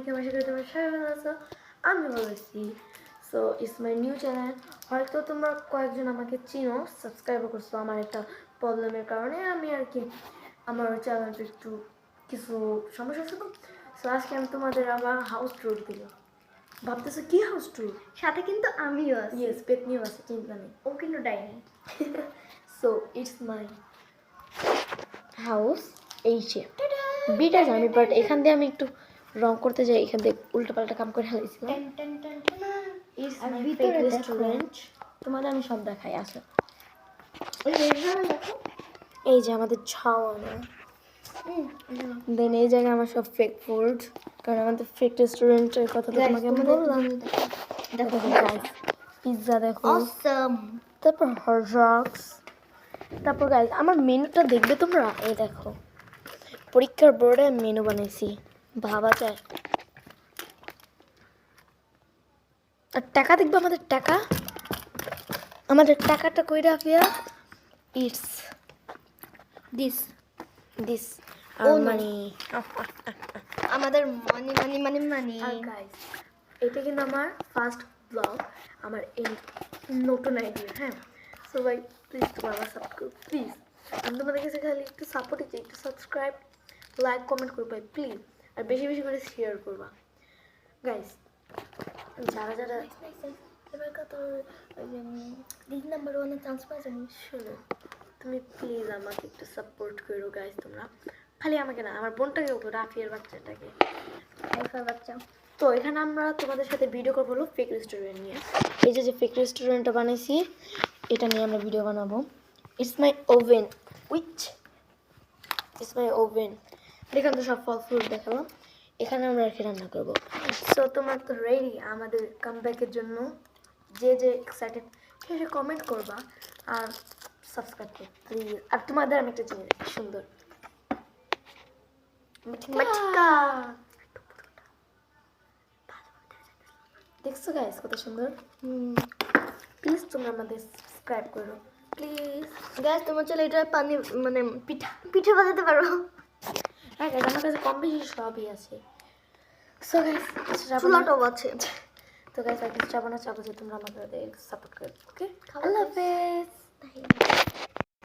আলাইকুম, আশা করি তোমরা সবাই ভালো আছো। আমি ভালো আছি। So it's my new channel. হয়তো তোমরা কয়েকজন আমাকে চিনো, সাবস্ক্রাইবও করছো। আমার একটা প্রবলেমের কারণে আমি আর কি আমার চ্যানেলটা একটু কিছু সমস্যা ছিল। সো আজকে আমি তোমাদের আমার হাউস ট্যুর দিল। ভাবতেছো কি হাউস ট্যুর? সাথে কিন্তু আমিও আছি। ইয়েস, পেতনিও আছে, চিন্তা নেই। ও কিন্তু ডাইনি। So it's my house. এই যে বিটা জানি, বাট এখান দিয়ে আমি একটু রং করতে যাই, এখান থেকে উল্টোপাল্টা কাম করে ফেলেছিলাম। আর ভিতরে রেস্টুরেন্ট তোমাদের আমি সব দেখাই। আসো, ওই রেস্টুরেন্ট দেখো। এই যে আমাদের ছাওয়ানা। দেন এই জায়গায় আমার সব ফেক ফুড, কারণ আমাদের ফেক রেস্টুরেন্টের কথা তো তোমাকে আমি বললাম। দেখো গাইস, পিৎজা দেখো, অসম। তারপর হট ডগস, তারপর গাইস আমার মেনুটা দেখবে তোমরা। এই দেখো, পরীক্ষার বোর্ডে মেনু বানাইছি, ভাবা যায়। আর টাকা দেখবে, আমাদের টাকাটা কই রাখিয়া। ইটস দিস আর মানি। আমাদের মানি মানি মানি মানি। আর গাইস, এটা কিন্তু আমার ফার্স্ট ব্লগ, আমার এই নতুন আইডিয়া। হ্যাঁ, সো ভাই প্লিজ তোমরা আমার সাপোর্ট করো, প্লিজ। আমি তোমাদের কাছে খালি একটু সাপোর্টই চাই, একটু সাবস্ক্রাইব, লাইক, কমেন্ট করবা প্লিজ। আর বেশি বেশি করে শেয়ার করবা গাইস। যারা যারা এবার কত দিন নাম্বার 1 এর চান্স পাওয়া যাবে। শোনো, তুমি প্লিজ আমাকে একটু সাপোর্ট করো গাইস। তোমরা খালি আমাকে না, আমার বোনটাকে বলো, রাফিয়ার বাচ্চাটাকে। আইফার বাচ্চা। তো এখানে আমরা তোমাদের সাথে ভিডিও করবো হলো ফেক রেস্টুরেন্ট নিয়ে। এই যে ফেক রেস্টুরেন্টটা বানাইছি, এটা নিয়ে আমরা ভিডিও বানাবো। ইটস মাই ওভেন এখানে তো সব ফল ফ্রুট দেখাবো, এখানে আমরা রেখে রান্না করবো। সো তোমরা তো রেডি আমাদের কামব্যাকের জন্য? যে যে এক্সাইটেড সে কমেন্ট করবা আর সাবস্ক্রাইব করো প্লিজ। আর তোমাদের আমি একটা জিনিস সুন্দর মিঠকা দেখছো গাইস, কত সুন্দর। প্লিজ তোমরা আমাদের সাবস্ক্রাইব করো প্লিজ। গ্যাস তোমার চলে এটা পানি মানে পিঠে বানাতে পারো। হ্যাঁ গাইস, আমার কাছে কম বেশি সবই আছে। সো গাইস, চুলাটাও আছে। তো গাইস আর কিছু চাবো না, চাবো যে তোমরা আমাকে সাপোর্ট করো। ওকে, আল্লাহ হাফেজ।